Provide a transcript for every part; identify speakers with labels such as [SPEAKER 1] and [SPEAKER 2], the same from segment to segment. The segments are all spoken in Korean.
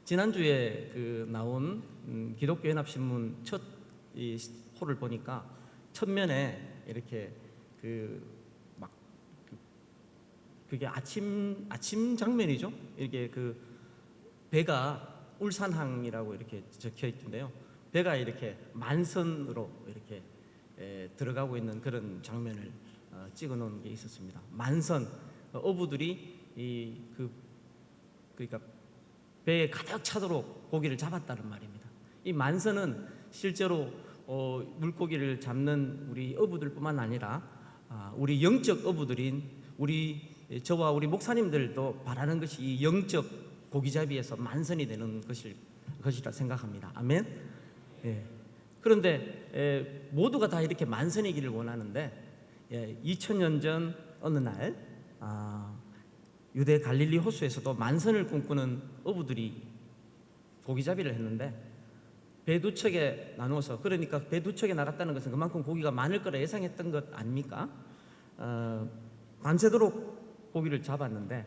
[SPEAKER 1] 지난주에 나온 기독교 연합신문 첫 이 호를 보니까 첫면에 이렇게 그게 아침 장면이죠. 이렇게 배가 울산항이라고 이렇게 적혀 있던데요. 배가 이렇게 만선으로 이렇게 들어가고 있는 그런 장면을 찍어 놓은 게 있었습니다. 만선, 어부들이 그러니까 배에 가득 차도록 고기를 잡았다는 말입니다. 이 만선은 실제로 물고기를 잡는 우리 어부들뿐만 아니라 우리 영적 어부들인 저와 우리 목사님들도 바라는 것이 이 영적 고기잡이에서 만선이 되는 것이라 생각합니다. 아멘. 예. 그런데 모두가 다 이렇게 만선이기를 원하는데 2000년 전 어느 날 유대 갈릴리 호수에서도 만선을 꿈꾸는 어부들이 고기잡이를 했는데 배 두 척에 나누어서, 그러니까 배 두 척에 나갔다는 것은 그만큼 고기가 많을 거라 예상했던 것 아닙니까? 밤새도록 고기를 잡았는데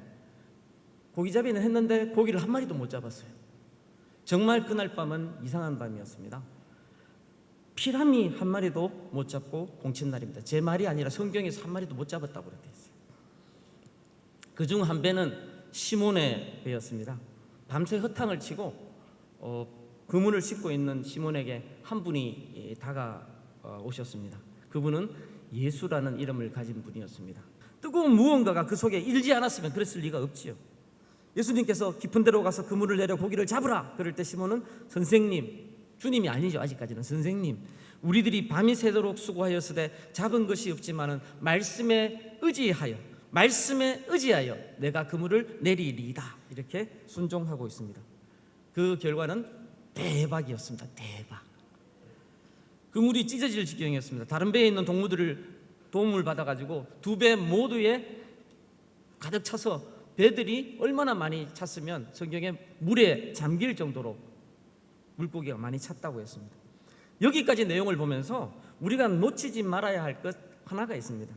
[SPEAKER 1] 고기잡이는 했는데 고기를 한 마리도 못 잡았어요. 정말 그날 밤은 이상한 밤이었습니다. 피라미 한 마리도 못 잡고 공친 날입니다. 제 말이 아니라 성경에서 한 마리도 못 잡았다고 그랬어요. 그중 한 배는 시몬의 배였습니다. 밤새 허탕을 치고 그물을 싣고 있는 시몬에게 한 분이 다가오셨습니다. 그분은 예수라는 이름을 가진 분이었습니다. 뜨거운 무언가가 그 속에 일지 않았으면 그랬을 리가 없지요. 예수님께서 깊은 데로 가서 그물을 내려 고기를 잡으라. 그럴 때 시몬은 선생님, 주님이 아니죠, 아직까지는, 선생님, 우리들이 밤이 새도록 수고하였으되 잡은 것이 없지만은 말씀에 의지하여 내가 그물을 내리리이다. 이렇게 순종하고 있습니다. 그 결과는 대박이었습니다. 대박. 그물이 찢어질 지경이었습니다. 다른 배에 있는 동무들을 도움을 받아가지고 두 배 모두에 가득 차서, 배들이 얼마나 많이 찼으면 성경에 물에 잠길 정도로 물고기가 많이 찼다고 했습니다. 여기까지 내용을 보면서 우리가 놓치지 말아야 할 것 하나가 있습니다.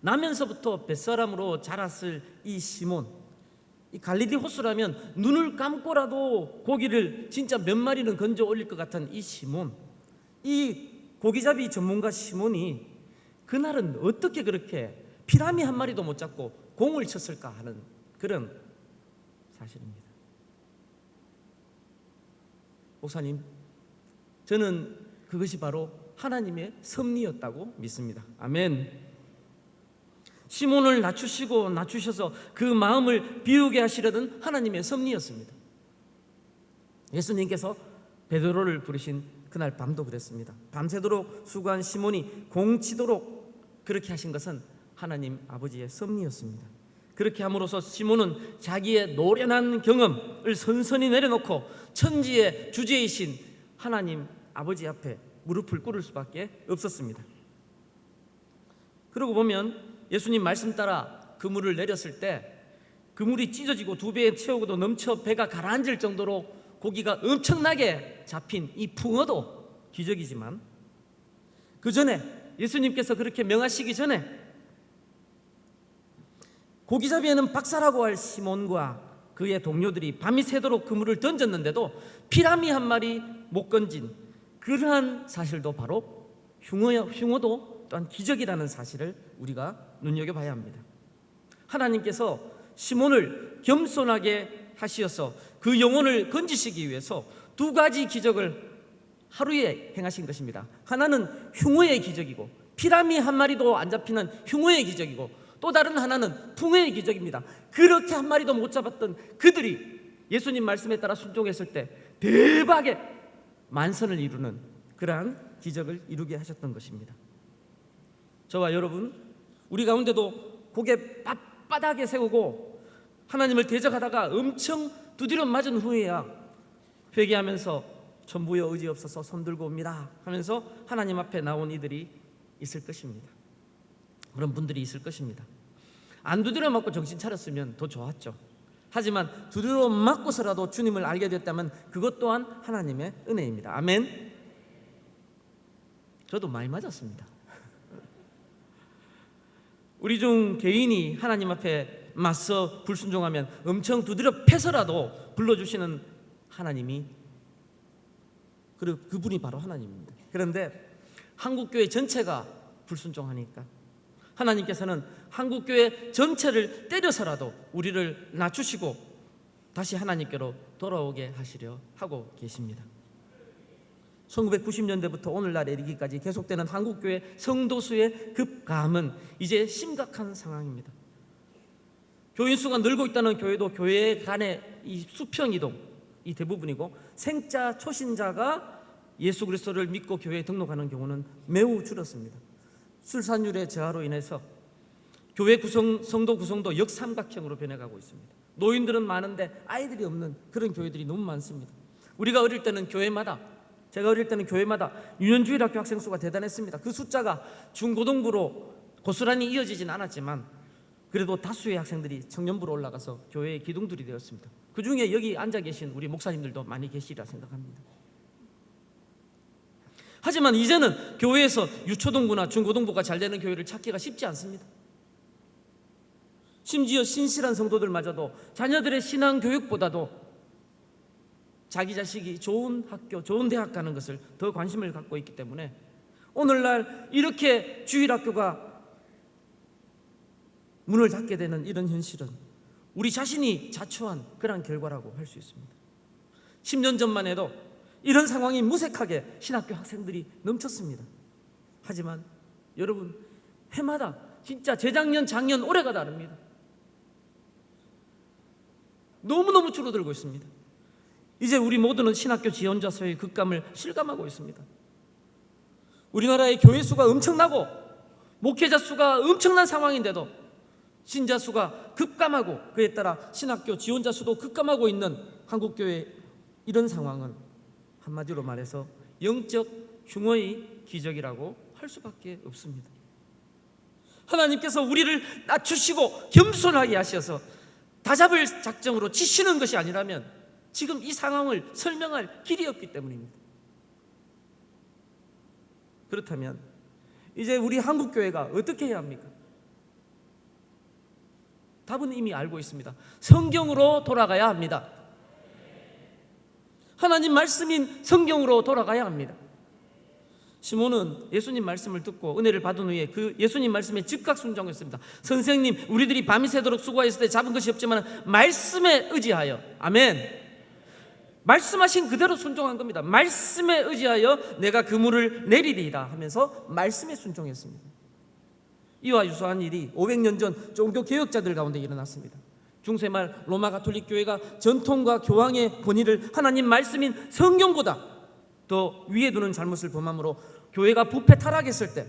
[SPEAKER 1] 나면서부터 뱃사람으로 자랐을 이 시몬, 이 갈릴리 호수라면 눈을 감고라도 고기를 진짜 몇 마리는 건져 올릴 것 같은 이 시몬, 이 고기잡이 전문가 시몬이 그날은 어떻게 그렇게 피라미 한 마리도 못 잡고 공을 쳤을까 하는 그런 사실입니다. 목사님, 저는 그것이 바로 하나님의 섭리였다고 믿습니다. 아멘. 시몬을 낮추셔서 그 마음을 비우게 하시려던 하나님의 섭리였습니다. 예수님께서 베드로를 부르신 그날 밤도 그랬습니다. 밤새도록 수고한 시몬이 공치도록 그렇게 하신 것은 하나님 아버지의 섭리였습니다. 그렇게 함으로써 시몬은 자기의 노련한 경험을 선선히 내려놓고 천지의 주제이신 하나님 아버지 앞에 무릎을 꿇을 수밖에 없었습니다. 그러고 보면 예수님 말씀 따라 그물을 내렸을 때 그물이 찢어지고 두 배에 채우고도 넘쳐 배가 가라앉을 정도로 고기가 엄청나게 잡힌 이 풍어도 기적이지만, 그 전에 예수님께서 그렇게 명하시기 전에 고기잡이에는 박사라고 할 시몬과 그의 동료들이 밤이 새도록 그물을 던졌는데도 피라미 한 마리 못 건진 그러한 사실도 바로 흉어도 또한 기적이라는 사실을 우리가 눈여겨봐야 합니다. 하나님께서 시몬을 겸손하게 하시어서 그 영혼을 건지시기 위해서 두 가지 기적을 하루에 행하신 것입니다. 하나는 흉어의 기적이고, 피라미 한 마리도 안 잡히는 흉어의 기적이고, 또 다른 하나는 풍어의 기적입니다. 그렇게 한 마리도 못 잡았던 그들이 예수님 말씀에 따라 순종했을 때 대박의 만선을 이루는 그러한 기적을 이루게 하셨던 것입니다. 저와 여러분, 우리 가운데도 고개 빳빳하게 세우고 하나님을 대적하다가 엄청 두드려 맞은 후에야 회개하면서 전부여 의지 없어서 손들고 옵니다 하면서 하나님 앞에 나온 이들이 있을 것입니다. 그런 분들이 있을 것입니다. 안 두드려 맞고 정신 차렸으면 더 좋았죠. 하지만 두드려 맞고서라도 주님을 알게 됐다면 그것 또한 하나님의 은혜입니다. 아멘. 저도 많이 맞았습니다. 우리 중 개인이 하나님 앞에 맞서 불순종하면 엄청 두드려 패서라도 불러주시는 하나님이, 그리고 그분이 바로 하나님입니다. 그런데 한국교회 전체가 불순종하니까 하나님께서는 한국교회 전체를 때려서라도 우리를 낮추시고 다시 하나님께로 돌아오게 하시려 하고 계십니다. 1990년대부터 오늘날에 이르기까지 계속되는 한국교회 성도수의 급감은 이제 심각한 상황입니다. 교인 수가 늘고 있다는 교회도 교회 간의 이 수평 이동이 대부분이고, 생자 초신자가 예수 그리스도를 믿고 교회에 등록하는 경우는 매우 줄었습니다. 출산율의 저하로 인해서 교회 성도 구성도 역삼각형으로 변해가고 있습니다. 노인들은 많은데 아이들이 없는 그런 교회들이 너무 많습니다. 우리가 어릴 때는 제가 어릴 때는 교회마다 유년주일학교 학생 수가 대단했습니다. 그 숫자가 중고등부로 고스란히 이어지진 않았지만 그래도 다수의 학생들이 청년부로 올라가서 교회의 기둥들이 되었습니다. 그 중에 여기 앉아 계신 우리 목사님들도 많이 계시리라 생각합니다. 하지만 이제는 교회에서 유초등부나 중고등부가 잘 되는 교회를 찾기가 쉽지 않습니다. 심지어 신실한 성도들마저도 자녀들의 신앙 교육보다도 자기 자식이 좋은 학교, 좋은 대학 가는 것을 더 관심을 갖고 있기 때문에 오늘날 이렇게 주일학교가 문을 닫게 되는 이런 현실은 우리 자신이 자초한 그런 결과라고 할 수 있습니다. 10년 전만 해도 이런 상황이 무색하게 신학교 학생들이 넘쳤습니다. 하지만 여러분, 해마다 진짜 재작년, 작년, 올해가 다릅니다. 너무너무 줄어들고 있습니다. 이제 우리 모두는 신학교 지원자수의 급감을 실감하고 있습니다. 우리나라의 교회 수가 엄청나고 목회자 수가 엄청난 상황인데도 신자 수가 급감하고 그에 따라 신학교 지원자 수도 급감하고 있는 한국교회, 이런 상황은 한마디로 말해서 영적 흉어의 기적이라고 할 수밖에 없습니다. 하나님께서 우리를 낮추시고 겸손하게 하셔서 다잡을 작정으로 치시는 것이 아니라면 지금 이 상황을 설명할 길이 없기 때문입니다. 그렇다면 이제 우리 한국교회가 어떻게 해야 합니까? 답은 이미 알고 있습니다. 성경으로 돌아가야 합니다. 하나님 말씀인 성경으로 돌아가야 합니다. 시몬은 예수님 말씀을 듣고 은혜를 받은 후에 그 예수님 말씀에 즉각 순종했습니다. 선생님, 우리들이 밤이 새도록 수고했을 때 잡은 것이 없지만 말씀에 의지하여, 아멘, 말씀하신 그대로 순종한 겁니다. 말씀에 의지하여 내가 그물을 내리리이다 하면서 말씀에 순종했습니다. 이와 유사한 일이 500년 전 종교개혁자들 가운데 일어났습니다. 중세말 로마 가톨릭 교회가 전통과 교황의 본의를 하나님 말씀인 성경보다 더 위에 두는 잘못을 범함으로 교회가 부패 타락했을 때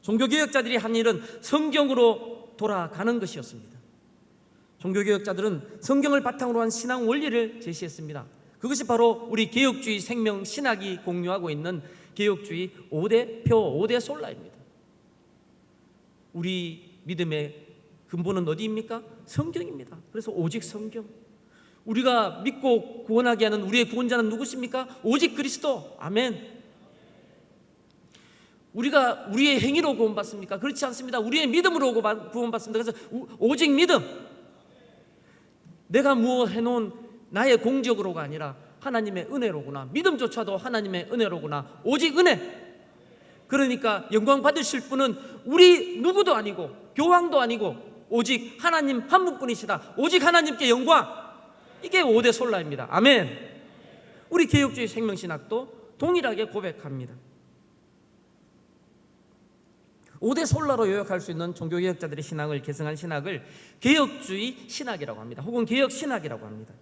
[SPEAKER 1] 종교개혁자들이 한 일은 성경으로 돌아가는 것이었습니다. 종교개혁자들은 성경을 바탕으로 한 신앙 원리를 제시했습니다. 그것이 바로 우리 개혁주의 생명 신학이 공유하고 있는 개혁주의 5대 표, 5대 솔라입니다. 우리 믿음의 근본은 어디입니까? 성경입니다. 그래서 오직 성경. 우리가 믿고 구원하게 하는 우리의 구원자는 누구십니까? 오직 그리스도. 아멘. 우리가 우리의 행위로 구원받습니까? 그렇지 않습니다. 우리의 믿음으로 구원받습니다. 그래서 오직 믿음. 내가 무엇 해놓은 나의 공적으로가 아니라 하나님의 은혜로구나. 믿음조차도 하나님의 은혜로구나. 오직 은혜. 그러니까 영광 받으실 분은 우리 누구도 아니고 교황도 아니고 오직 하나님 한 분뿐이시다. 오직 하나님께 영광. 이게 5대 솔라입니다. 아멘. 우리 개혁주의 생명신학도 동일하게 고백합니다. 5대 솔라로 요약할 수 있는 종교개혁자들의 신앙을 계승한 신학을 개혁주의 신학이라고 합니다. 혹은 개혁신학이라고 합니다.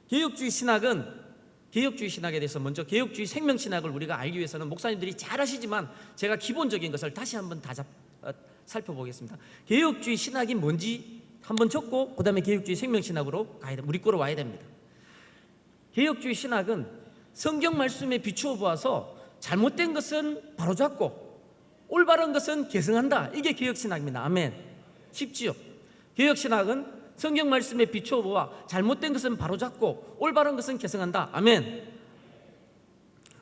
[SPEAKER 1] 개혁주의 신학에 대해서 먼저 개혁주의 생명신학을 우리가 알기 위해서는 목사님들이 잘 아시지만 제가 기본적인 것을 다시 한번 살펴보겠습니다. 개혁주의 신학이 뭔지 한번 적고 그 다음에 개혁주의 생명신학으로 가야 됩니다. 우리 거로 와야 됩니다. 개혁주의 신학은 성경 말씀에 비추어 보아서 잘못된 것은 바로잡고 올바른 것은 계승한다. 이게 개혁신학입니다. 아멘. 쉽지요? 개혁신학은 성경 말씀에 비추어 보아 잘못된 것은 바로잡고 올바른 것은 계승한다. 아멘.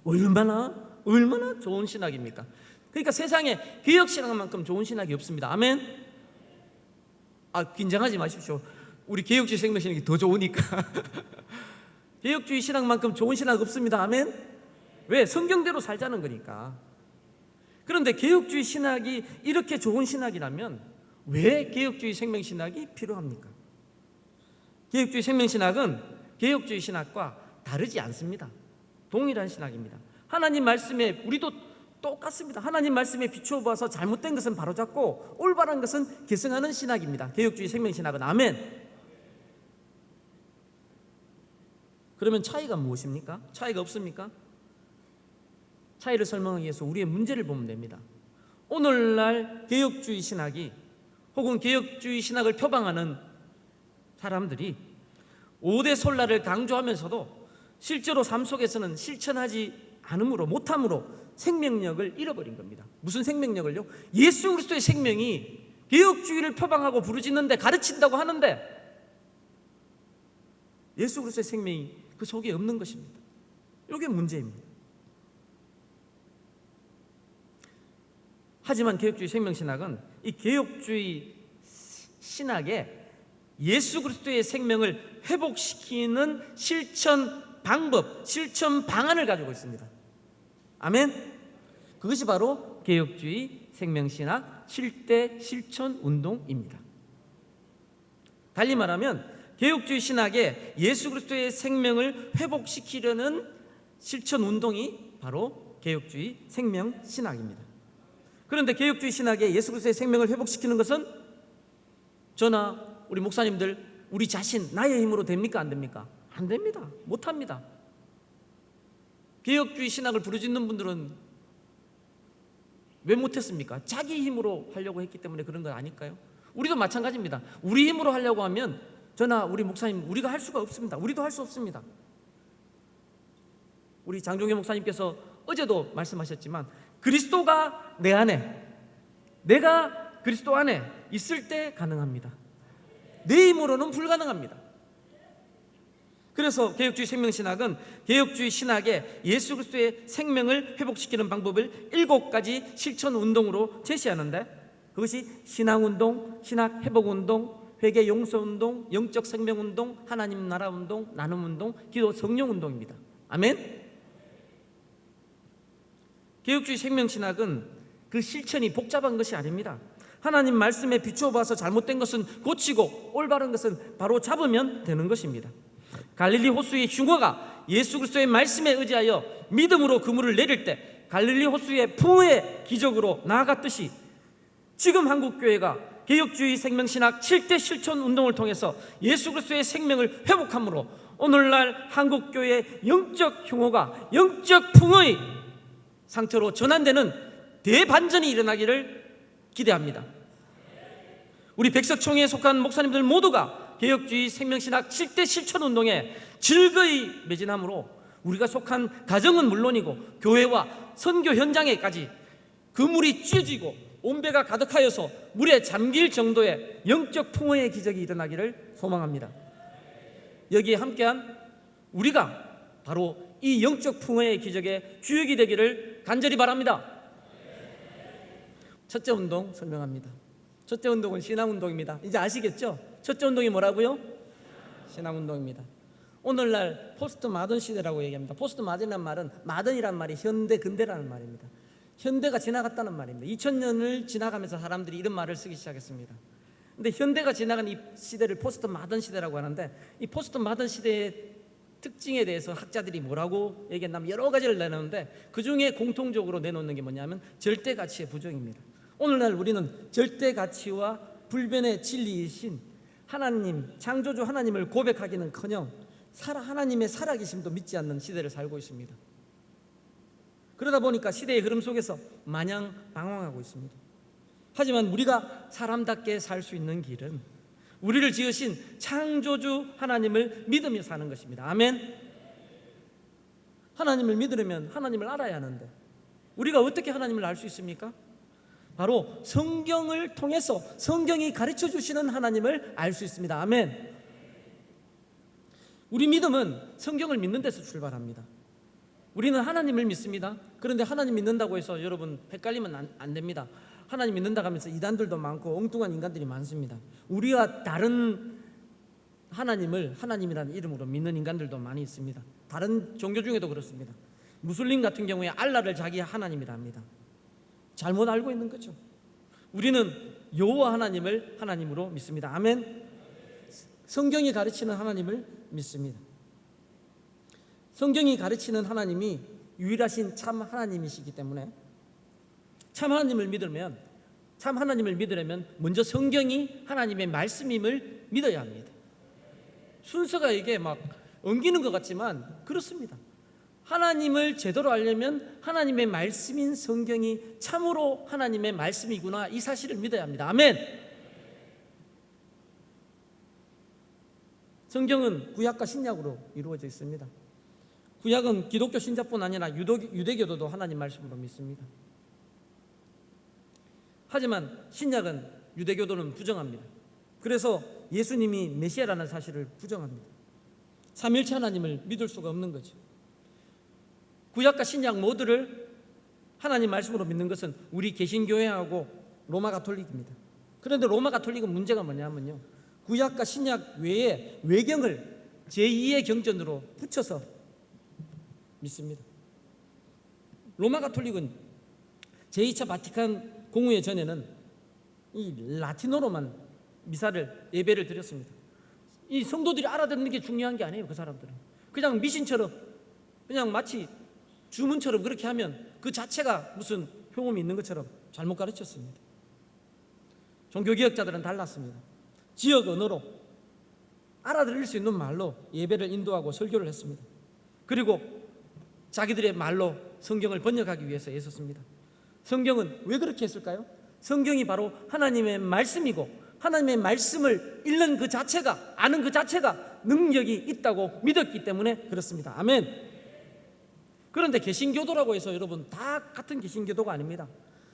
[SPEAKER 1] 얼마나 좋은 신학입니까? 그러니까 세상에 개혁신학만큼 좋은 신학이 없습니다. 아멘. 긴장하지 마십시오. 우리 개혁주의 생명신학이 더 좋으니까. 개혁주의 신학만큼 좋은 신학 없습니다. 아멘? 왜? 성경대로 살자는 거니까. 그런데 개혁주의 신학이 이렇게 좋은 신학이라면 왜 개혁주의 생명신학이 필요합니까? 개혁주의 생명신학은 개혁주의 신학과 다르지 않습니다. 동일한 신학입니다. 하나님 말씀에, 우리도 똑같습니다. 하나님 말씀에 비추어 보아서 잘못된 것은 바로잡고 올바른 것은 계승하는 신학입니다. 개혁주의 생명신학은. 아멘. 그러면 차이가 무엇입니까? 차이가 없습니까? 차이를 설명하기 위해서 우리의 문제를 보면 됩니다. 오늘날 개혁주의 신학이 혹은 개혁주의 신학을 표방하는 사람들이 5대 솔라를 강조하면서도 실제로 삶 속에서는 실천하지 않음으로, 못함으로 생명력을 잃어버린 겁니다. 무슨 생명력을요? 예수 그리스도의 생명이 개혁주의를 표방하고 부르짖는데, 가르친다고 하는데 예수 그리스도의 생명이 그 속에 없는 것입니다. 이게 문제입니다. 하지만 개혁주의 생명신학은 이 개혁주의 신학에 예수 그리스도의 생명을 회복시키는 실천 방법, 실천 방안을 가지고 있습니다. 아멘. 그것이 바로 개혁주의 생명신학 7대 실천 운동입니다. 달리 말하면 개혁주의 신학에 예수 그리스도의 생명을 회복시키려는 실천 운동이 바로 개혁주의 생명신학입니다. 그런데 개혁주의 신학에 예수 그리스도의 생명을 회복시키는 것은 저나 우리 목사님들, 우리 자신, 나의 힘으로 됩니까? 안 됩니까? 안 됩니다. 못합니다. 개혁주의 신학을 부르짖는 분들은 왜 못했습니까? 자기 힘으로 하려고 했기 때문에 그런 건 아닐까요? 우리도 마찬가지입니다. 우리 힘으로 하려고 하면 저나 우리 목사님, 우리가 할 수가 없습니다. 우리도 할 수 없습니다. 우리 장종현 목사님께서 어제도 말씀하셨지만 그리스도가 내 안에, 내가 그리스도 안에 있을 때 가능합니다. 내 힘으로는 불가능합니다. 그래서 개혁주의 생명신학은 개혁주의 신학에 예수 그리스도의 생명을 회복시키는 방법을 7가지 실천 운동으로 제시하는데, 그것이 신앙운동, 신학회복운동, 회개 용서운동, 영적 생명운동, 하나님 나라운동, 나눔운동, 기도 성령운동입니다. 아멘. 개혁주의 생명신학은 그 실천이 복잡한 것이 아닙니다. 하나님 말씀에 비추어 봐서 잘못된 것은 고치고 올바른 것은 바로 잡으면 되는 것입니다. 갈릴리 호수의 흉어가 예수 그리스도의 말씀에 의지하여 믿음으로 그물을 내릴 때 갈릴리 호수의 풍어의 기적으로 나아갔듯이, 지금 한국교회가 개혁주의 생명신학 7대 실천 운동을 통해서 예수 그리스도의 생명을 회복함으로 오늘날 한국교회의 영적 흉어가 영적 풍어의 상태로 전환되는 대반전이 일어나기를 기대합니다. 우리 백석총회에 속한 목사님들 모두가 개혁주의 생명신학 7대 실천운동에 즐거이 매진함으로 우리가 속한 가정은 물론이고 교회와 선교 현장에까지 그물이 찢어지고 온배가 가득하여서 물에 잠길 정도의 영적 풍어의 기적이 일어나기를 소망합니다. 여기에 함께한 우리가 바로 이 영적 풍어의 기적의 주역이 되기를 간절히 바랍니다. 첫째 운동 설명합니다. 첫째 운동은 신앙운동입니다. 이제 아시겠죠? 첫째 운동이 뭐라고요? 신앙운동입니다. 오늘날 포스트 마든 시대라고 얘기합니다. 포스트 마든이라는 말은, 마든이란 말이 현대, 근대라는 말입니다. 현대가 지나갔다는 말입니다. 2000년을 지나가면서 사람들이 이런 말을 쓰기 시작했습니다. 근데 현대가 지나간 이 시대를 포스트 마든 시대라고 하는데, 이 포스트 마든 시대의 특징에 대해서 학자들이 뭐라고 얘기했냐면 여러 가지를 내놓는데, 그 중에 공통적으로 내놓는 게 뭐냐면 절대 가치의 부정입니다. 오늘날 우리는 절대 가치와 불변의 진리이신 하나님, 창조주 하나님을 고백하기는커녕 하나님의 살아계심도 믿지 않는 시대를 살고 있습니다. 그러다 보니까 시대의 흐름 속에서 마냥 방황하고 있습니다. 하지만 우리가 사람답게 살 수 있는 길은 우리를 지으신 창조주 하나님을 믿으며 사는 것입니다. 아멘. 하나님을 믿으려면 하나님을 알아야 하는데 우리가 어떻게 하나님을 알 수 있습니까? 바로 성경을 통해서 성경이 가르쳐 주시는 하나님을 알 수 있습니다. 아멘. 우리 믿음은 성경을 믿는 데서 출발합니다. 우리는 하나님을 믿습니다. 그런데 하나님 믿는다고 해서 여러분 헷갈리면 안 됩니다. 하나님 믿는다고 하면서 이단들도 많고 엉뚱한 인간들이 많습니다. 우리와 다른 하나님을 하나님이라는 이름으로 믿는 인간들도 많이 있습니다. 다른 종교 중에도 그렇습니다. 무슬림 같은 경우에 알라를 자기 하나님이라 합니다. 잘못 알고 있는 거죠. 우리는 여호와 하나님을 하나님으로 믿습니다. 아멘. 성경이 가르치는 하나님을 믿습니다. 성경이 가르치는 하나님이 유일하신 참 하나님이시기 때문에 참 하나님을 믿으려면 먼저 성경이 하나님의 말씀임을 믿어야 합니다. 순서가 이게 막 엉기는 것 같지만 그렇습니다. 하나님을 제대로 알려면 하나님의 말씀인 성경이 참으로 하나님의 말씀이구나, 이 사실을 믿어야 합니다. 아멘. 성경은 구약과 신약으로 이루어져 있습니다. 구약은 기독교 신자뿐 아니라 유대교도도 하나님 말씀으로 믿습니다. 하지만 신약은 유대교도는 부정합니다. 그래서 예수님이 메시아라는 사실을 부정합니다. 삼일체 하나님을 믿을 수가 없는 거죠. 구약과 신약 모두를 하나님 말씀으로 믿는 것은 우리 개신교회하고 로마 가톨릭입니다. 그런데 로마 가톨릭은 문제가 뭐냐면요, 구약과 신약 외에 외경을 제2의 경전으로 붙여서 믿습니다. 로마 가톨릭은 제2차 바티칸 공의회 전에는 이 라틴어로만 미사를 예배를 드렸습니다. 이 성도들이 알아듣는 게 중요한 게 아니에요. 그 사람들은 그냥 미신처럼, 그냥 마치 주문처럼 그렇게 하면 그 자체가 무슨 효험이 있는 것처럼 잘못 가르쳤습니다. 종교개혁자들은 달랐습니다. 지역 언어로 알아들을 수 있는 말로 예배를 인도하고 설교를 했습니다. 그리고 자기들의 말로 성경을 번역하기 위해서 애썼습니다. 성경은 왜 그렇게 했을까요? 성경이 바로 하나님의 말씀이고 하나님의 말씀을 읽는 그 자체가, 아는 그 자체가 능력이 있다고 믿었기 때문에 그렇습니다. 아멘. 그런데 개신교도라고 해서 여러분 다 같은 개신교도가 아닙니다.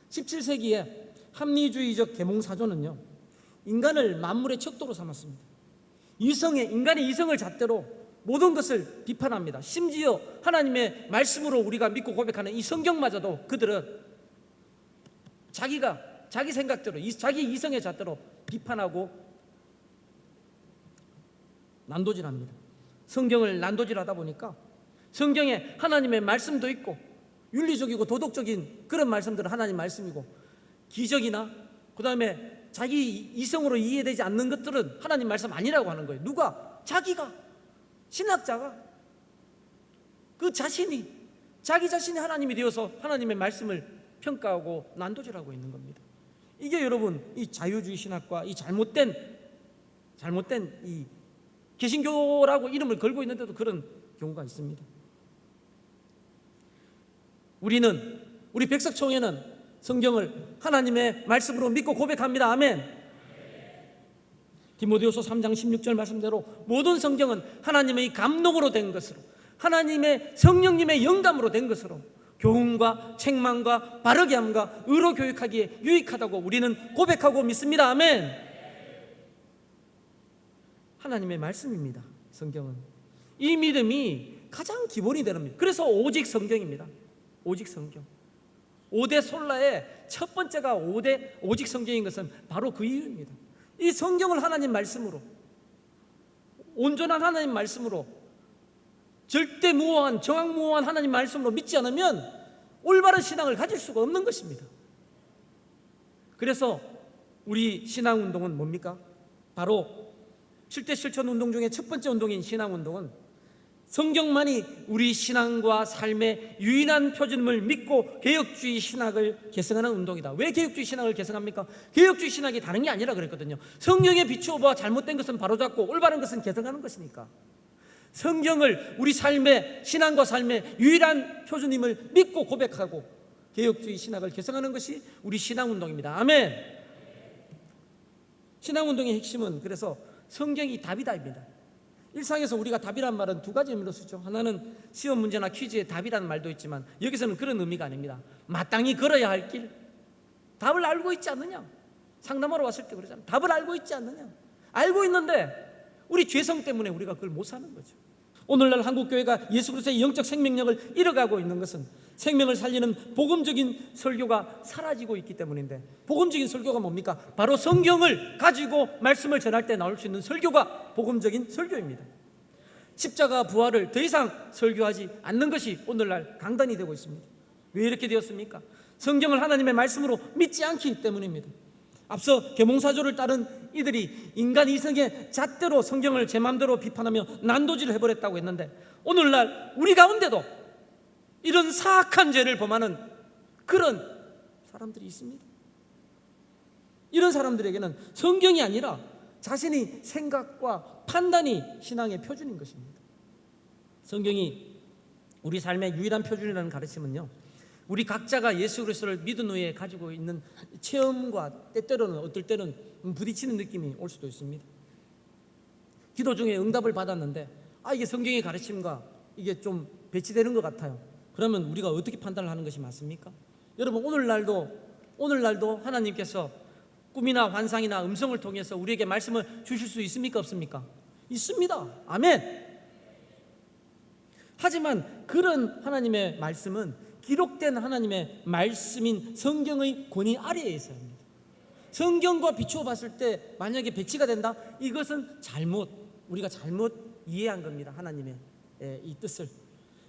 [SPEAKER 1] 17세기에 합리주의적 계몽사조는요, 인간을 만물의 척도로 삼았습니다. 인간의 이성을 잣대로 모든 것을 비판합니다. 심지어 하나님의 말씀으로 우리가 믿고 고백하는 이 성경마저도 그들은 자기 생각대로, 자기 이성의 잣대로 비판하고 난도질합니다. 성경을 난도질하다 보니까 성경에 하나님의 말씀도 있고 윤리적이고 도덕적인 그런 말씀들은 하나님 말씀이고, 기적이나 그 다음에 자기 이성으로 이해되지 않는 것들은 하나님 말씀 아니라고 하는 거예요. 누가? 자기가, 신학자가 자기 자신이 하나님이 되어서 하나님의 말씀을 평가하고 난도질하고 있는 겁니다. 이게 여러분 이 자유주의 신학과 이 잘못된 이 개신교라고 이름을 걸고 있는데도 그런 경우가 있습니다. 우리 백석총회는 성경을 하나님의 말씀으로 믿고 고백합니다. 아멘. 디모데후서 3장 16절 말씀대로 모든 성경은 하나님의 감동으로 된 것으로, 하나님의 성령님의 영감으로 된 것으로 교훈과 책망과 바르게 함과 의로 교육하기에 유익하다고 우리는 고백하고 믿습니다. 아멘. 하나님의 말씀입니다. 성경은 이 믿음이 가장 기본이 되는 믿음. 그래서 오직 성경입니다. 오직 성경. 5대 솔라의 첫 번째가 오직 성경인 것은 바로 그 이유입니다. 이 성경을 하나님 말씀으로, 온전한 하나님 말씀으로, 절대무오한 정확무오한 하나님 말씀으로 믿지 않으면 올바른 신앙을 가질 수가 없는 것입니다. 그래서 우리 신앙운동은 뭡니까? 바로 7대 실천 운동 중에 첫 번째 운동인 신앙운동은 성경만이 우리 신앙과 삶의 유일한 표준임을 믿고 개혁주의 신학을 개성하는 운동이다. 왜 개혁주의 신학을 개성합니까? 개혁주의 신학이 다른 게 아니라 그랬거든요. 성경에 비추어 봐 잘못된 것은 바로잡고 올바른 것은 개성하는 것이니까 성경을 우리 삶의 신앙과 삶의 유일한 표준임을 믿고 고백하고 개혁주의 신학을 개성하는 것이 우리 신앙운동입니다. 아멘. 신앙운동의 핵심은 그래서 성경이 답이다입니다. 일상에서 우리가 답이란 말은 두 가지 의미로 쓰죠. 하나는 시험 문제나 퀴즈에 답이라는 말도 있지만 여기서는 그런 의미가 아닙니다. 마땅히 걸어야 할 길, 답을 알고 있지 않느냐? 상담하러 왔을 때 그러잖아요. 답을 알고 있지 않느냐? 알고 있는데 우리 죄성 때문에 우리가 그걸 못 사는 거죠. 오늘날 한국교회가 예수 그리스도의 영적 생명력을 잃어가고 있는 것은 생명을 살리는 복음적인 설교가 사라지고 있기 때문인데, 복음적인 설교가 뭡니까? 바로 성경을 가지고 말씀을 전할 때 나올 수 있는 설교가 복음적인 설교입니다. 십자가 부활을 더 이상 설교하지 않는 것이 오늘날 강단이 되고 있습니다. 왜 이렇게 되었습니까? 성경을 하나님의 말씀으로 믿지 않기 때문입니다. 앞서 계몽사조를 따른 이들이 인간 이성의 잣대로 성경을 제 마음대로 비판하며 난도질을 해버렸다고 했는데, 오늘날 우리 가운데도 이런 사악한 죄를 범하는 그런 사람들이 있습니다. 이런 사람들에게는 성경이 아니라 자신의 생각과 판단이 신앙의 표준인 것입니다. 성경이 우리 삶의 유일한 표준이라는 가르침은요, 우리 각자가 예수 그리스도를 믿은 후에 가지고 있는 체험과 때때로는 어떨 때는 부딪히는 느낌이 올 수도 있습니다. 기도 중에 응답을 받았는데 이게 성경의 가르침과 이게 좀 배치되는 것 같아요. 그러면 우리가 어떻게 판단을 하는 것이 맞습니까? 여러분, 오늘날도 하나님께서 꿈이나 환상이나 음성을 통해서 우리에게 말씀을 주실 수 있습니까? 없습니까? 있습니다. 아멘. 하지만 그런 하나님의 말씀은 기록된 하나님의 말씀인 성경의 권위 아래에 있어야 합니다. 성경과 비추어 봤을 때 만약에 배치가 된다? 이것은 우리가 잘못 이해한 겁니다. 하나님의 이 뜻을.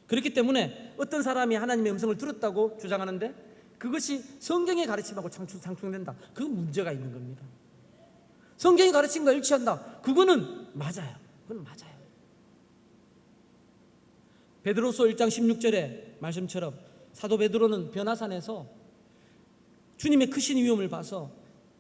[SPEAKER 1] 그렇기 때문에 어떤 사람이 하나님의 음성을 들었다고 주장하는데 그것이 성경의 가르침하고 상충된다. 그건 문제가 있는 겁니다. 성경의 가르침과 일치한다. 그거는 맞아요. 그건 맞아요. 베드로서 1장 16절의 말씀처럼 사도 베드로는 변화산에서 주님의 크신 위엄을 봐서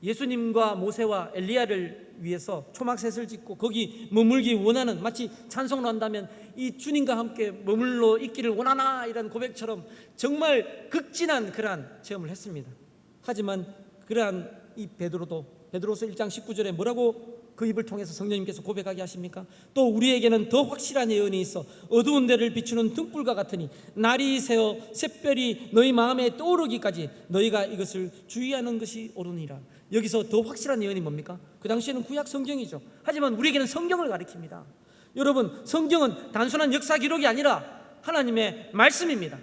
[SPEAKER 1] 예수님과 모세와 엘리야를 위해서 초막셋을 짓고 거기 머물기 원하는, 마치 찬송을 한다면 이 주님과 함께 머물러 있기를 원하나 이런 고백처럼 정말 극진한 그러한 체험을 했습니다. 하지만 그러한 이 베드로서 1장 19절에 뭐라고 그 입을 통해서 성령님께서 고백하게 하십니까? 또 우리에게는 더 확실한 예언이 있어 어두운 데를 비추는 등불과 같으니 날이 새어 샛별이 너희 마음에 떠오르기까지 너희가 이것을 주의하는 것이 옳으니라. 여기서 더 확실한 예언이 뭡니까? 그 당시에는 구약 성경이죠. 하지만 우리에게는 성경을 가리킵니다. 여러분, 성경은 단순한 역사 기록이 아니라 하나님의 말씀입니다.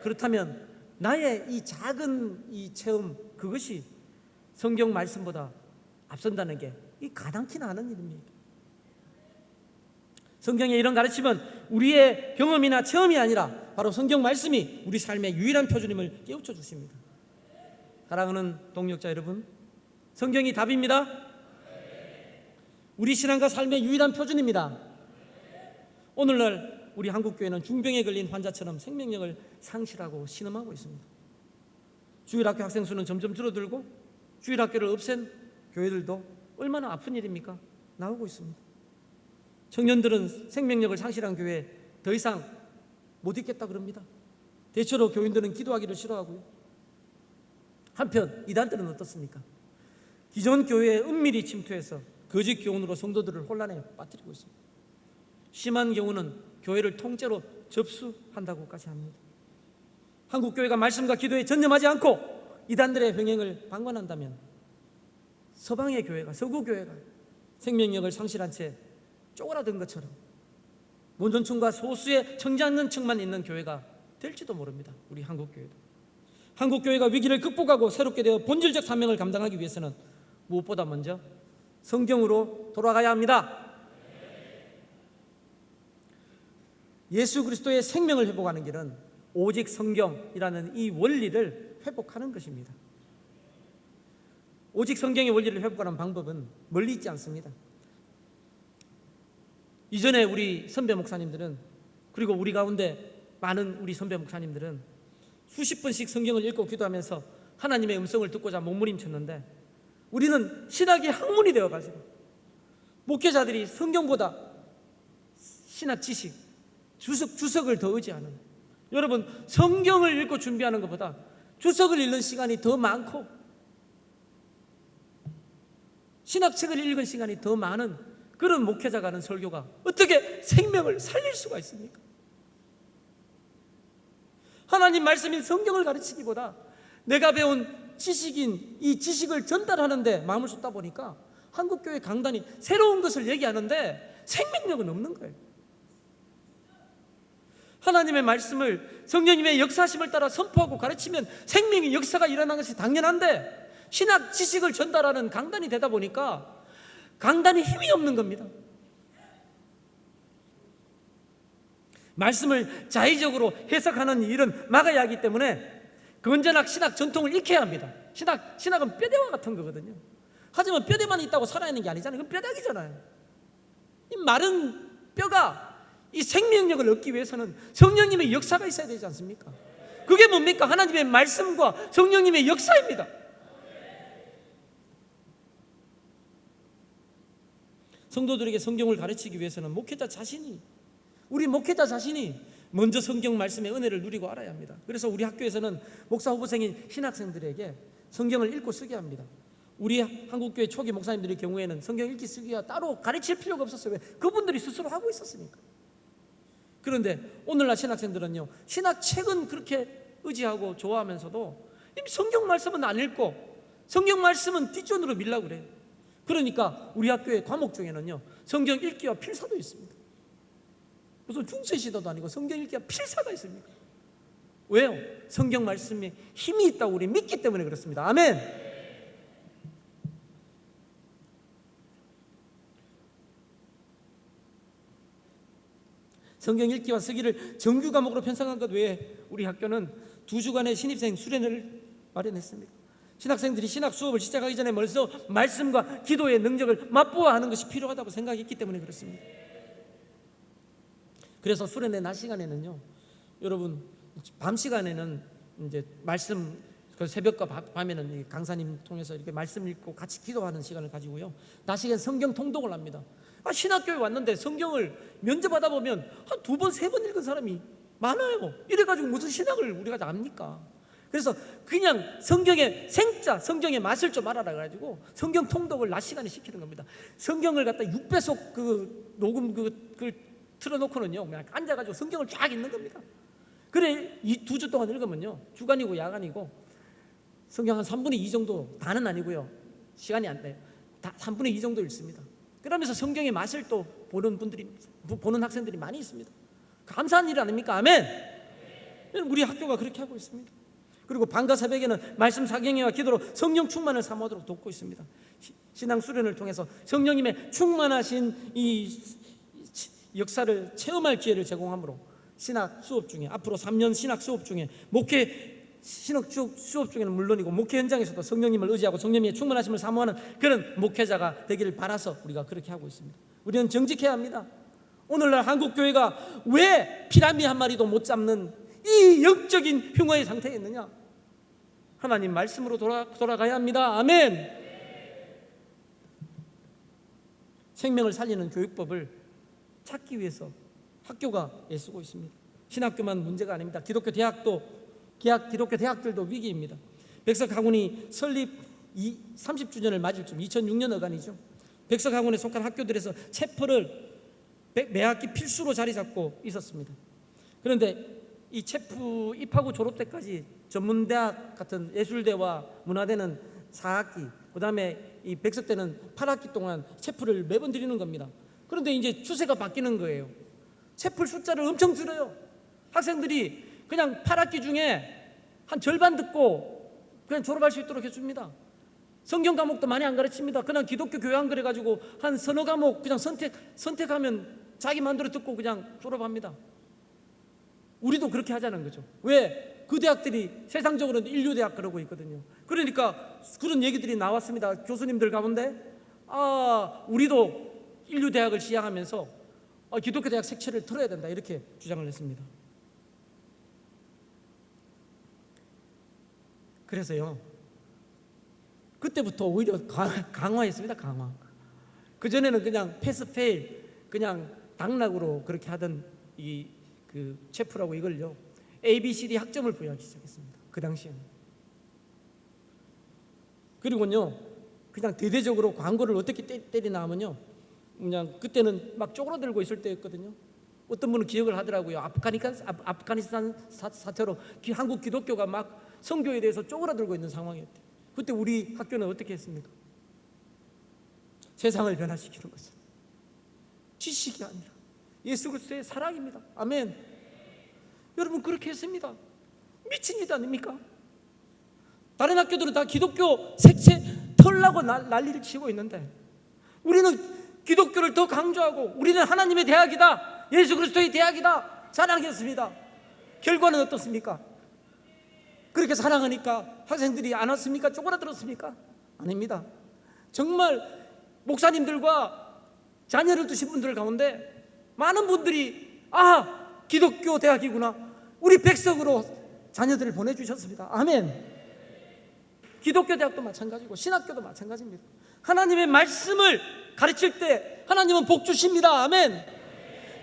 [SPEAKER 1] 그렇다면 나의 이 작은 이 체험, 그것이 성경 말씀보다 앞선다는 게 이 가당키나 하는 일입니다. 성경의 이런 가르침은 우리의 경험이나 체험이 아니라 바로 성경 말씀이 우리 삶의 유일한 표준임을 깨우쳐 주십니다. 사랑하는 동역자 여러분, 성경이 답입니다. 우리 신앙과 삶의 유일한 표준입니다. 오늘날 우리 한국교회는 중병에 걸린 환자처럼 생명력을 상실하고 신음하고 있습니다. 주일학교 학생 수는 점점 줄어들고 주일학교를 없앤 교회들도 얼마나 아픈 일입니까? 나오고 있습니다. 청년들은 생명력을 상실한 교회에 더 이상 못 있겠다 그럽니다. 대체로 교인들은 기도하기를 싫어하고요. 한편 이단들은 어떻습니까? 기존 교회에 은밀히 침투해서 거짓 교훈으로 성도들을 혼란에 빠뜨리고 있습니다. 심한 경우는 교회를 통째로 접수한다고까지 합니다. 한국교회가 말씀과 기도에 전념하지 않고 이단들의 병행을 방관한다면 서방의 교회가, 서구 교회가 생명력을 상실한 채 쪼그라든 것처럼 문전층과 소수의 청장년층만 있는 교회가 될지도 모릅니다. 우리 한국교회도. 한국교회가 위기를 극복하고 새롭게 되어 본질적 사명을 감당하기 위해서는 무엇보다 먼저 성경으로 돌아가야 합니다. 예수 그리스도의 생명을 회복하는 길은 오직 성경이라는 이 원리를 회복하는 것입니다. 오직 성경의 원리를 회복하는 방법은 멀리 있지 않습니다. 이전에 우리 선배 목사님들은, 그리고 우리 가운데 많은 우리 선배 목사님들은 수십 번씩 성경을 읽고 기도하면서 하나님의 음성을 듣고자 몸부림쳤는데, 우리는 신학이 학문이 되어가지고 목회자들이 성경보다 신학 지식, 주석을 더 의지하는, 여러분, 성경을 읽고 준비하는 것보다 주석을 읽는 시간이 더 많고 신학책을 읽은 시간이 더 많은 그런 목회자가 하는 설교가 어떻게 생명을 살릴 수가 있습니까? 하나님 말씀인 성경을 가르치기보다 내가 배운 지식인 이 지식을 전달하는데 마음을 쏟다 보니까 한국교회 강단이 새로운 것을 얘기하는데 생명력은 없는 거예요. 하나님의 말씀을 성령님의 역사심을 따라 선포하고 가르치면 생명의 역사가 일어나는 것이 당연한데, 신학 지식을 전달하는 강단이 되다 보니까 강단이 힘이 없는 겁니다. 말씀을 자의적으로 해석하는 일은 막아야 하기 때문에 건전한 신학 전통을 익혀야 합니다. 신학은 뼈대와 같은 거거든요. 하지만 뼈대만 있다고 살아있는 게 아니잖아요. 그건 뼈다귀잖아요. 이 마른 뼈가 이 생명력을 얻기 위해서는 성령님의 역사가 있어야 되지 않습니까? 그게 뭡니까? 하나님의 말씀과 성령님의 역사입니다. 성도들에게 성경을 가르치기 위해서는 우리 목회자 자신이 먼저 성경 말씀의 은혜를 누리고 알아야 합니다. 그래서 우리 학교에서는 목사 후보생인 신학생들에게 성경을 읽고 쓰게 합니다. 우리 한국교회 초기 목사님들의 경우에는 성경 읽기 쓰기가 따로 가르칠 필요가 없었어요. 왜? 그분들이 스스로 하고 있었으니까. 그런데 오늘날 신학생들은요, 신학책은 그렇게 의지하고 좋아하면서도 이미 성경 말씀은 안 읽고 성경 말씀은 뒷전으로 밀려고 그래요. 그러니까 우리 학교의 과목 중에는요, 성경 읽기와 필사도 있습니다. 무슨 중세시대도 아니고 성경 읽기와 필사가 있습니까? 왜요? 성경 말씀에 힘이 있다고 우리 믿기 때문에 그렇습니다. 아멘. 성경 읽기와 쓰기를 정규 과목으로 편성한 것 외에 우리 학교는 2주간의 신입생 수련회를 마련했습니다. 신학생들이 신학 수업을 시작하기 전에 먼저 말씀과 기도의 능력을 맛보아 하는 것이 필요하다고 생각했기 때문에 그렇습니다. 그래서 수련회 낮 시간에는요, 여러분 밤 시간에는 이제 말씀, 새벽과 밤에는 강사님 통해서 이렇게 말씀 읽고 같이 기도하는 시간을 가지고요, 낮 시간 성경 통독을 합니다. 신학교에 왔는데 성경을 면접하다 보면 한 2번, 3번 읽은 사람이 많아요. 이래가지고 무슨 신학을 우리가 압니까? 그래서 그냥 성경의 생자, 성경의 맛을 좀 알아라 가지고 성경 통독을 낮 시간에 시키는 겁니다. 성경을 갖다 6배속 녹음 그걸 틀어놓고는요, 그냥 앉아가지고 성경을 쫙 읽는 겁니다. 그래, 이 2주 동안 읽으면요, 주간이고 야간이고 성경 한 3분의 2 정도, 다는 아니고요, 시간이 안 돼요. 3분의 2 정도 읽습니다. 그러면서 성경의 맛을 또 보는 학생들이 많이 있습니다. 감사한 일 아닙니까? 아멘. 우리 학교가 그렇게 하고 있습니다. 그리고 밤과 새벽에는 말씀 사경회와 기도로 성령 충만을 사모하도록 돕고 있습니다. 신앙 수련을 통해서 성령님의 충만하신 이 역사를 체험할 기회를 제공하므로 신학 수업 중에, 앞으로 3년 신학 수업 중에, 신학 수업 중에는 물론이고 목회 현장에서도 성령님을 의지하고 성령님의 충만하심을 사모하는 그런 목회자가 되기를 바라서 우리가 그렇게 하고 있습니다. 우리는 정직해야 합니다. 오늘날 한국교회가 왜 피라미 한 마리도 못 잡는 이 영적인 흉어의 상태에 있느냐? 하나님 말씀으로 돌아가야 합니다. 아멘. 생명을 살리는 교육법을 찾기 위해서 학교가 애쓰고 있습니다. 신학교만 문제가 아닙니다. 기독교 대학들도 위기입니다. 백석학원이 설립 30주년을 맞을 쯤, 2006년 어간이죠. 백석학원에 속한 학교들에서 체프를 매 학기 필수로 자리 잡고 있었습니다. 그런데 이 체프 입학 후 졸업 때까지 전문대학 같은 예술대와 문화대는 4학기, 그 다음에 이 백석대는 8학기 동안 체프를 매번 드리는 겁니다. 그런데 이제 추세가 바뀌는 거예요. 체프 숫자를 엄청 줄여요. 학생들이 그냥 8학기 중에 한 절반 듣고 그냥 졸업할 수 있도록 해줍니다. 성경 과목도 많이 안 가르칩니다. 그냥 기독교 교양 그래가지고 한 서너 과목 그냥 선택하면 자기 마음대로 듣고 그냥 졸업합니다. 우리도 그렇게 하자는 거죠. 왜? 그 대학들이 세상적으로는 인류대학 그러고 있거든요. 그러니까 그런 얘기들이 나왔습니다. 교수님들 가운데 우리도 인류대학을 시행하면서 기독교 대학 색채를 틀어야 된다, 이렇게 주장을 했습니다. 그래서요, 그때부터 오히려 강화했습니다. 강화. 그전에는 그냥 패스페일, 그냥 당락으로 그렇게 하던 그 체프라고 이걸요, ABCD 학점을 부여하기 시작했습니다. 그 당시에는. 그리고요, 그냥 대대적으로 광고를 어떻게 때리나 하면요, 그냥 그때는 막 쪼그라들고 있을 때였거든요. 어떤 분은 기억을 하더라고요. 아프가니스탄 사태로 한국 기독교가 막 선교에 대해서 쪼그라들고 있는 상황이었대요. 그때 우리 학교는 어떻게 했습니까? 세상을 변화시키는 것은 지식이 아니라 예수 그리스도의 사랑입니다. 아멘. 여러분 그렇게 했습니다. 미친 일 아닙니까? 다른 학교들은 다 기독교 색채 털라고 난리를 치고 있는데 우리는 기독교를 더 강조하고 우리는 하나님의 대학이다, 예수 그리스도의 대학이다 자랑했습니다. 결과는 어떻습니까? 그렇게 사랑하니까 학생들이 안 왔습니까? 쪼그라들었습니까? 아닙니다. 정말 목사님들과 자녀를 두신 분들 가운데 많은 분들이 기독교 대학이구나, 우리 백석으로 자녀들을 보내주셨습니다. 아멘. 기독교 대학도 마찬가지고 신학교도 마찬가지입니다. 하나님의 말씀을 가르칠 때 하나님은 복 주십니다. 아멘.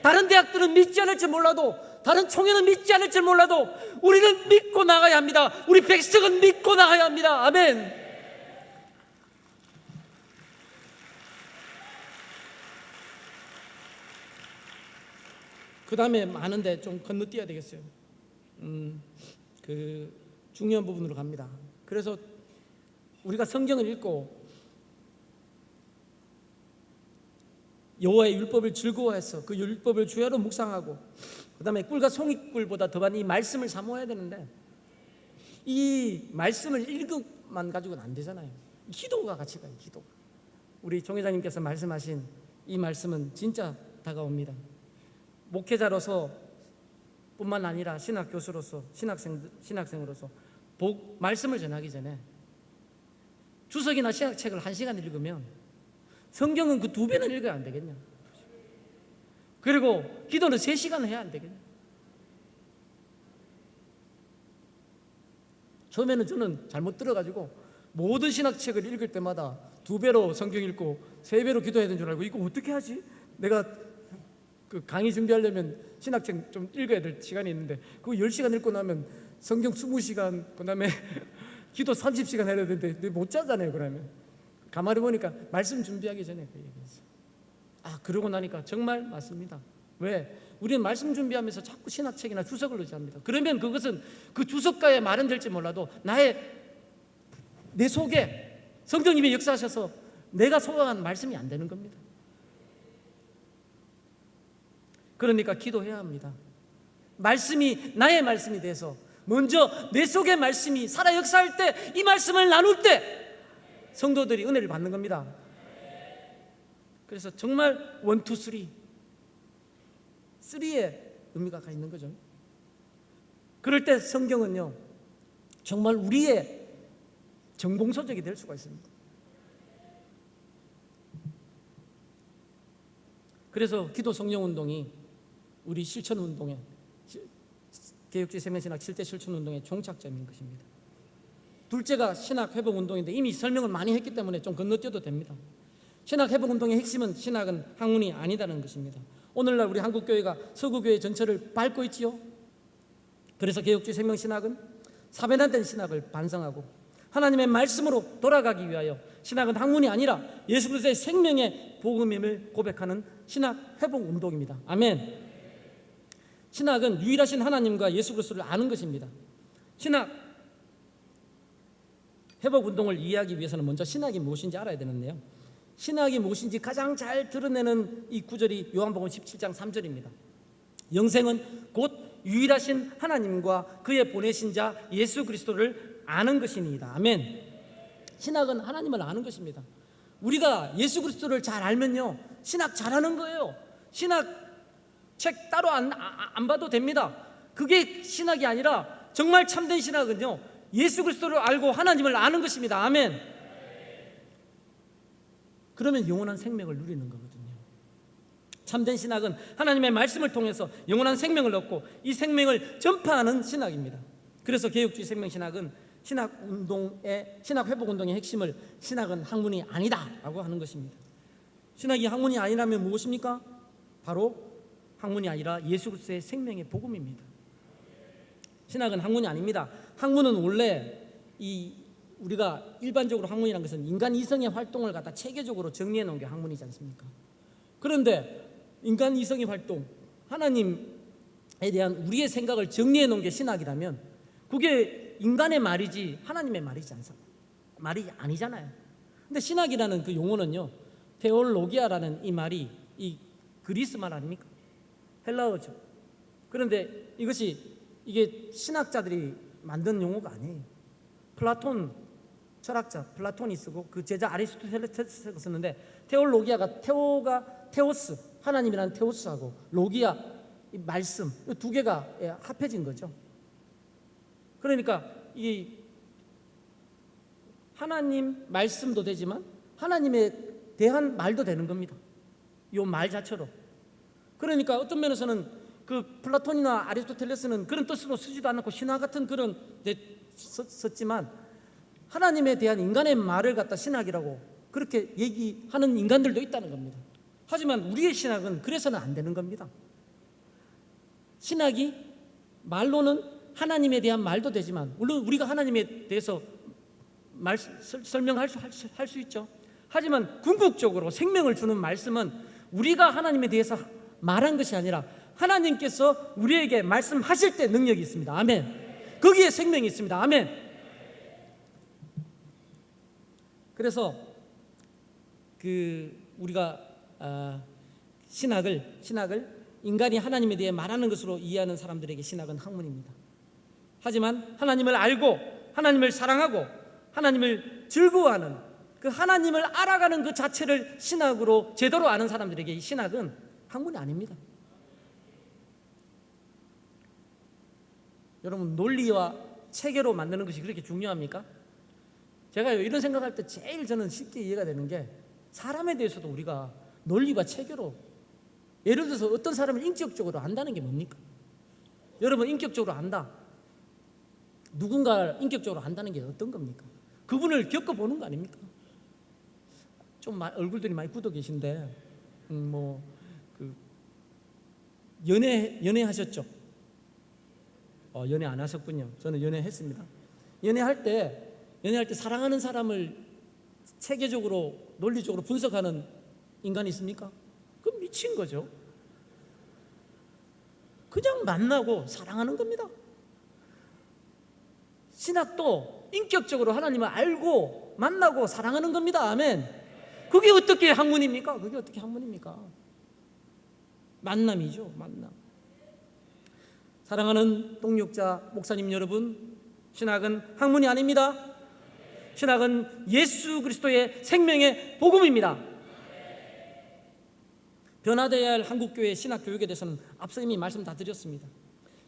[SPEAKER 1] 다른 대학들은 믿지 않을지 몰라도, 다른 총회는 믿지 않을지 몰라도 우리는 믿고 나가야 합니다. 우리 백석은 믿고 나가야 합니다. 아멘. 그 다음에 많은데 좀 건너뛰어야 되겠어요. 그 중요한 부분으로 갑니다. 그래서 우리가 성경을 읽고 여호와의 율법을 즐거워해서 그 율법을 주야로 묵상하고 그 다음에 꿀과 송이꿀보다 더 많이 이 말씀을 사모해야 되는데 이 말씀을 읽음만 가지고는 안 되잖아요. 기도가 같이 가요. 기도. 우리 종회장님께서 말씀하신 이 말씀은 진짜 다가옵니다. 목회자로서 뿐만 아니라 신학교수로서 신학생으로서 말씀을 전하기 전에 주석이나 신학책을 1시간 읽으면 성경은 그 2배는 읽어야 안 되겠냐? 그리고 기도는 3시간 해야 안 되겠냐? 처음에는 저는 잘못 들어가지고 모든 신학책을 읽을 때마다 2배로 성경 읽고 3배로 기도해야 되는 줄 알고 이거 어떻게 하지? 내가 그 강의 준비하려면 신학책 좀 읽어야 될 시간이 있는데 그거 10시간 읽고 나면 성경 20시간 그 다음에 기도 30시간 해야 되는데 못 자잖아요. 그러면 가만히 보니까 말씀 준비하기 전에 그 얘기했어요. 그러고 나니까 정말 맞습니다. 왜? 우리는 말씀 준비하면서 자꾸 신학책이나 주석을 의지합니다. 그러면 그것은 그 주석가의 말은 될지 몰라도 내 속에 성령님이 역사하셔서 내가 소화한 말씀이 안 되는 겁니다. 그러니까 기도해야 합니다. 말씀이 나의 말씀이 돼서 먼저 내 속의 말씀이 살아 역사할 때 이 말씀을 나눌 때 성도들이 은혜를 받는 겁니다. 그래서 정말 1, 2, 3의 의미가 가 있는 거죠. 그럴 때 성경은요 정말 우리의 정봉소적이 될 수가 있습니다. 그래서 기도 성령 운동이 우리 실천 운동의 개혁주의 생명신학 7대 실천 운동의 종착점인 것입니다. 둘째가 신학 회복 운동인데 이미 설명을 많이 했기 때문에 좀 건너뛰어도 됩니다. 신학 회복 운동의 핵심은 신학은 학문이 아니다는 것입니다. 오늘날 우리 한국교회가 서구교회 전체를 밟고 있지요. 그래서 개혁주의 생명신학은 사변화된 신학을 반성하고 하나님의 말씀으로 돌아가기 위하여 신학은 학문이 아니라 예수 그리스도의 생명의 복음임을 고백하는 신학 회복 운동입니다. 아멘. 신학은 유일하신 하나님과 예수 그리스도를 아는 것입니다. 신학 회복 운동을 이해하기 위해서는 먼저 신학이 무엇인지 알아야 되는데요. 신학이 무엇인지 가장 잘 드러내는 이 구절이 요한복음 17장 3절입니다. 영생은 곧 유일하신 하나님과 그의 보내신 자 예수 그리스도를 아는 것이니이다. 아멘. 신학은 하나님을 아는 것입니다. 우리가 예수 그리스도를 잘 알면요 신학 잘하는 거예요. 신학 책 따로 안 봐도 됩니다. 그게 신학이 아니라 정말 참된 신학은요 예수 그리스도를 알고 하나님을 아는 것입니다. 아멘. 그러면 영원한 생명을 누리는 거거든요. 참된 신학은 하나님의 말씀을 통해서 영원한 생명을 얻고 이 생명을 전파하는 신학입니다. 그래서 개혁주의 생명신학은 신학 회복 운동의 핵심을 신학은 학문이 아니다라고 하는 것입니다. 신학이 학문이 아니라면 무엇입니까? 바로 학문이 아니라 예수 그리스도의 생명의 복음입니다. 신학은 학문이 아닙니다. 학문은 원래 우리가 일반적으로 학문이라는 것은 인간 이성의 활동을 갖다 체계적으로 정리해 놓은 게 학문이지 않습니까? 그런데 인간 이성의 활동, 하나님에 대한 우리의 생각을 정리해 놓은 게 신학이라면 그게 인간의 말이지 하나님의 말이 아니잖아요. 근데 신학이라는 그 용어는요 테올로기아라는 이 말이 이 그리스 말 아닙니까? 헬라어죠. 그런데 이것이 이게 신학자들이 만든 용어가 아니에요. 플라톤 철학자 플라톤이 쓰고 그 제자 아리스토텔레스가 썼는데, 테올로기아가 테오스, 하나님이라는 테오스하고 로기아, 이 말씀, 이 두 개가 합해진 거죠. 그러니까 이 하나님 말씀도 되지만 하나님에 대한 말도 되는 겁니다. 이 말 자체로. 그러니까 어떤 면에서는 그 플라톤이나 아리스토텔레스는 그런 뜻으로 쓰지도 않고 신화 같은 그런 썼지만, 하나님에 대한 인간의 말을 갖다 신학이라고 그렇게 얘기하는 인간들도 있다는 겁니다. 하지만 우리의 신학은 그래서는 안 되는 겁니다. 신학이 말로는 하나님에 대한 말도 되지만, 물론 우리가 하나님에 대해서 설명할 수 있죠. 하지만 궁극적으로 생명을 주는 말씀은 우리가 하나님에 대해서 말한 것이 아니라 하나님께서 우리에게 말씀하실 때 능력이 있습니다. 아멘. 거기에 생명이 있습니다. 아멘. 그래서 우리가 신학을 인간이 하나님에 대해 말하는 것으로 이해하는 사람들에게 신학은 학문입니다. 하지만 하나님을 알고 하나님을 사랑하고 하나님을 즐거워하는 그 하나님을 알아가는 그 자체를 신학으로 제대로 아는 사람들에게 이 신학은 학문이 아닙니다. 여러분, 논리와 체계로 만드는 것이 그렇게 중요합니까? 제가 이런 생각할 때 제일 저는 쉽게 이해가 되는 게, 사람에 대해서도 우리가 논리와 체계로, 예를 들어서 어떤 사람을 인격적으로 안다는 게 뭡니까? 여러분, 인격적으로 안다, 누군가를 인격적으로 안다는 게 어떤 겁니까? 그분을 겪어보는 거 아닙니까? 좀 얼굴들이 많이 굳어 계신데 연애하셨죠? 연애 안 하셨군요. 저는 연애했습니다. 연애할 때 사랑하는 사람을 체계적으로 논리적으로 분석하는 인간이 있습니까? 그건 미친 거죠. 그냥 만나고 사랑하는 겁니다. 신학도 인격적으로 하나님을 알고 만나고 사랑하는 겁니다. 아멘. 그게 어떻게 학문입니까? 만남이죠. 만남. 사랑하는 동역자 목사님 여러분, 신학은 학문이 아닙니다. 신학은 예수 그리스도의 생명의 복음입니다. 변화되어야 할 한국교회의 신학교육에 대해서는 앞서 이미 말씀 다 드렸습니다.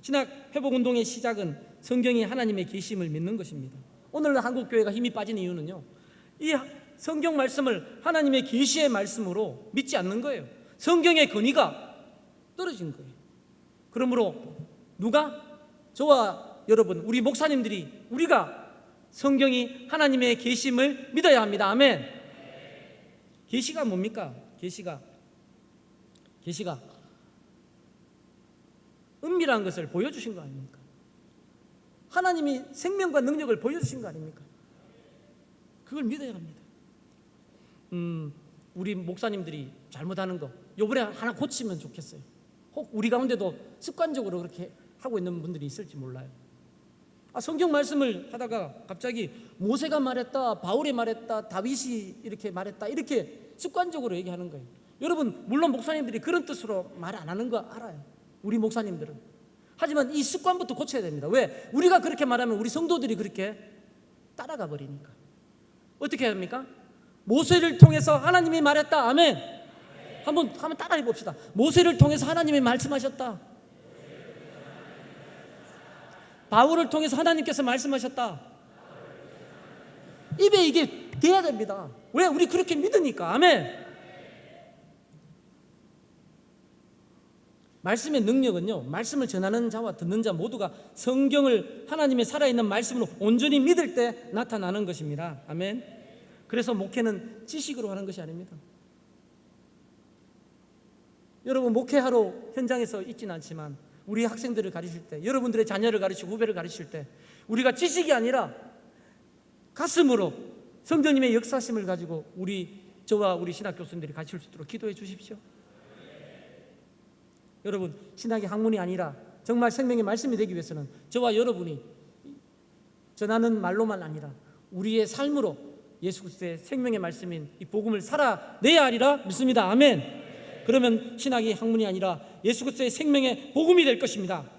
[SPEAKER 1] 신학 회복운동의 시작은 성경이 하나님의 계심을 믿는 것입니다. 오늘 한국교회가 힘이 빠진 이유는요, 이 성경 말씀을 하나님의 계시의 말씀으로 믿지 않는 거예요. 성경의 권위가 떨어진 거예요. 그러므로 누가? 저와 여러분, 우리 목사님들이, 우리가 성경이 하나님의 계심을 믿어야 합니다. 아멘. 계시가 뭡니까? 계시가 은밀한 것을 보여주신 거 아닙니까? 하나님이 생명과 능력을 보여주신 거 아닙니까? 그걸 믿어야 합니다. 우리 목사님들이 잘못하는 거 요번에 하나 고치면 좋겠어요. 혹 우리 가운데도 습관적으로 그렇게 하고 있는 분들이 있을지 몰라요. 성경 말씀을 하다가 갑자기 모세가 말했다, 바울이 말했다, 다윗이 이렇게 말했다, 이렇게 습관적으로 얘기하는 거예요. 여러분, 물론 목사님들이 그런 뜻으로 말 안 하는 거 알아요, 우리 목사님들은. 하지만 이 습관부터 고쳐야 됩니다. 왜? 우리가 그렇게 말하면 우리 성도들이 그렇게 따라가 버리니까. 어떻게 해야 합니까? 모세를 통해서 하나님이 말했다. 아멘. 한번 따라해 봅시다. 모세를 통해서 하나님이 말씀하셨다. 바울을 통해서 하나님께서 말씀하셨다. 입에 이게 돼야 됩니다. 왜? 우리 그렇게 믿으니까. 아멘. 말씀의 능력은요, 말씀을 전하는 자와 듣는 자 모두가 성경을 하나님의 살아있는 말씀으로 온전히 믿을 때 나타나는 것입니다. 아멘. 그래서 목회는 지식으로 하는 것이 아닙니다. 여러분, 목회하러 현장에서 있지는 않지만 우리 학생들을 가르칠 때, 여러분들의 자녀를 가르치고 후배를 가르칠 때, 우리가 지식이 아니라 가슴으로 성령님의 역사심을 가지고 저와 우리 신학 교수님들이 가르칠 수 있도록 기도해 주십시오. 여러분, 신학의 학문이 아니라 정말 생명의 말씀이 되기 위해서는 저와 여러분이 전하는 말로만 아니라 우리의 삶으로 예수 그리스도의 생명의 말씀인 이 복음을 살아내야 하리라 믿습니다. 아멘. 그러면 신학이 학문이 아니라 예수 그리스도의 생명의 복음이 될 것입니다.